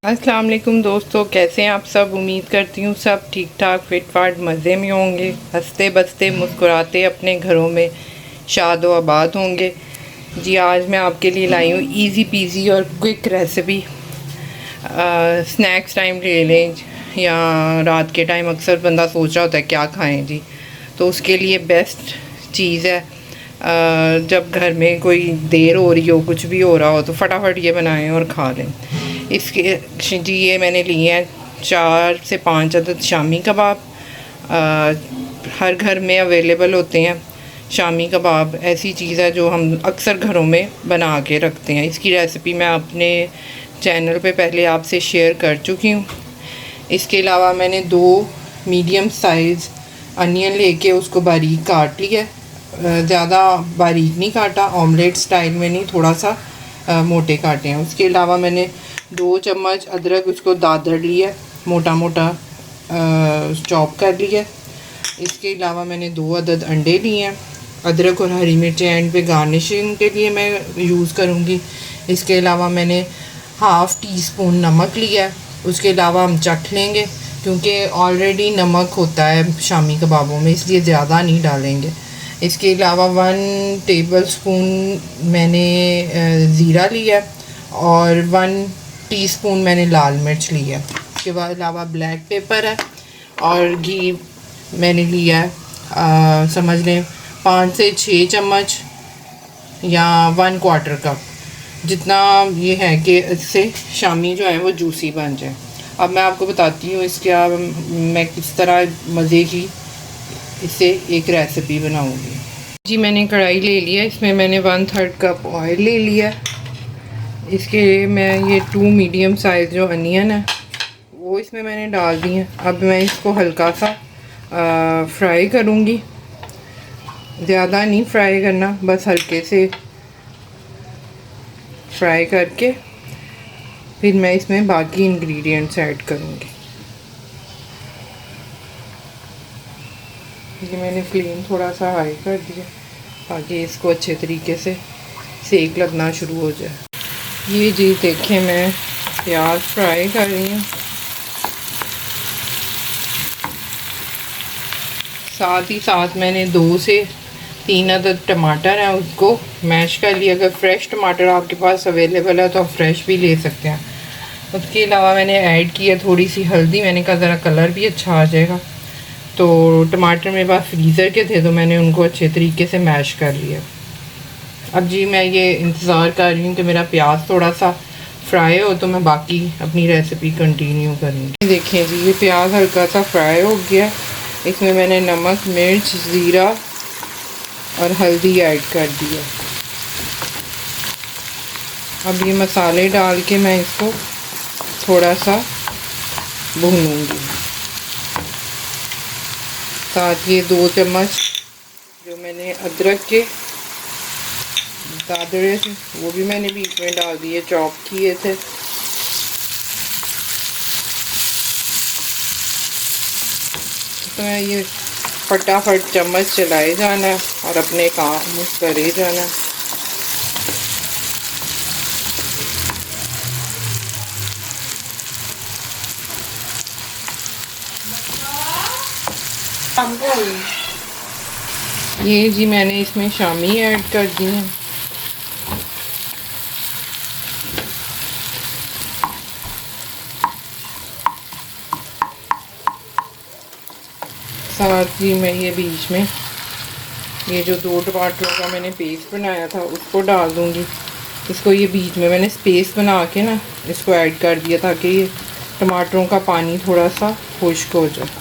अस्सलाम वालेकुम दोस्तों, कैसे हैं आप सब। उम्मीद करती हूँ सब ठीक ठाक फिट फाट मज़े में होंगे, हंसते बसते मुस्कुराते अपने घरों में शाद व आबाद होंगे। जी आज मैं आपके लिए लाई हूँ इजी पीजी और क्विक रेसिपी। स्नैक्स टाइम ले लें या रात के टाइम अक्सर बंदा सोच रहा होता है क्या खाएं जी, तो उसके लिए बेस्ट चीज़ है। जब घर में कोई देर हो रही हो, कुछ भी हो रहा हो, तो फटाफट ये बनाएं और खा लें। इसके जी ये मैंने लिए हैं 4 से 5 अदद शामी कबाब। हर घर में अवेलेबल होते हैं शामी कबाब। ऐसी चीज़ है जो हम अक्सर घरों में बना के रखते हैं। इसकी रेसिपी मैं अपने चैनल पे पहले आपसे शेयर कर चुकी हूँ। इसके अलावा मैंने 2 मीडियम साइज़ अनियन लेके उसको बारीक काट लिया। ज़्यादा बारीक नहीं काटा, ऑमलेट स्टाइल में नहीं, थोड़ा सा मोटे काटे हैं। उसके अलावा मैंने 2 चम्मच अदरक उसको दादर लिया, मोटा मोटा चॉप कर लिया। इसके अलावा मैंने 2 अदद अंडे लिए हैं। अदरक और हरी मिर्चें एंड पे गार्निशिंग के लिए मैं यूज़ करूँगी। इसके अलावा मैंने हाफ़ टी स्पून नमक लिया है। उसके अलावा हम चख लेंगे क्योंकि ऑलरेडी नमक होता है शामी कबाबों में, इसलिए ज़्यादा नहीं डालेंगे। इसके अलावा 1 टेबल स्पून मैंने ज़ीरा लिया और 1 टीस्पून मैंने लाल मिर्च लिया। इसके बाद अलावा ब्लैक पेपर है और घी मैंने लिया है समझ लें 5 से 6 चम्मच या 1/4 कप, जितना ये है कि इससे शामी जो है वो जूसी बन जाए। अब मैं आपको बताती हूँ इसका मैं किस तरह मज़े की इससे एक रेसिपी बनाऊंगी। जी मैंने कढ़ाई ले लिया, इसमें मैंने 1/3 कप ऑयल ले लिया। इसके मैं ये 2 मीडियम साइज़ जो अनियन है वो इसमें मैंने डाल दी हैं। अब मैं इसको हल्का सा फ्राई करूँगी, ज़्यादा नहीं फ्राई करना, बस हल्के से फ्राई करके फिर मैं इसमें बाकी इंग्रेडिएंट्स ऐड करूँगी। ये मैंने फ्लेम थोड़ा सा हाई कर दिया ताकि इसको अच्छे तरीके से सेक लगना शुरू हो जाए। ये जी देखें मैं प्याज फ्राई कर रही हूँ, साथ ही साथ मैंने 2 से 3 अदद टमाटर हैं उसको मैश कर लिया। अगर फ्रेश टमाटर आपके पास अवेलेबल है तो आप फ्रेश भी ले सकते हैं। उसके अलावा मैंने ऐड किया थोड़ी सी हल्दी, मैंने कहा ज़रा कलर भी अच्छा आ जाएगा। तो टमाटर मेरे पास फ्रीज़र के थे तो मैंने उनको अच्छे तरीके से मैश कर लिया। अब जी मैं ये इंतज़ार कर रही हूँ कि मेरा प्याज थोड़ा सा फ्राई हो तो मैं बाकी अपनी रेसिपी कंटिन्यू करूँगी। देखें जी ये प्याज हल्का सा फ्राई हो गया। इसमें मैंने नमक, मिर्च, ज़ीरा और हल्दी ऐड कर दिया। अब ये मसाले डाल के मैं इसको थोड़ा सा भूनूँगी। साथ ये 2 चम्मच जो मैंने अदरक के दादरे थे वो भी मैंने बीच में डाल दिए, चॉप किए थे। तो मैं ये फटाफट चम्मच चलाए जाना है और अपने काम करे जाना है। ये जी मैंने इसमें शामी ऐड कर दी है। साथ ही मैं ये बीच में ये जो 2 टमाटरों का मैंने पेस्ट बनाया था उसको डाल दूँगी। इसको ये बीच में मैंने स्पेस बना के ना इसको ऐड कर दिया ताकि ये टमाटरों का पानी थोड़ा सा खुश्क हो जाए।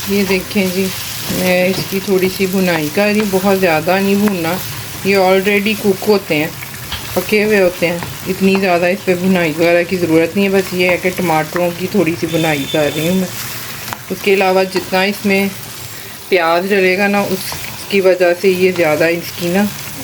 ये देखें जी मैं इसकी थोड़ी सी भुनाई कर रही हूँ, बहुत ज़्यादा नहीं भूनना, ये ऑलरेडी कुक होते हैं, पके हुए होते हैं, इतनी ज़्यादा इस पर भुनाई वगैरह की ज़रूरत नहीं है। बस ये है कि टमाटरों की थोड़ी सी भुनाई कर रही हूँ मैं। उसके अलावा जितना इसमें प्याज डलेगा ना उसकी वजह से ये ज़्यादा इसकी ना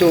2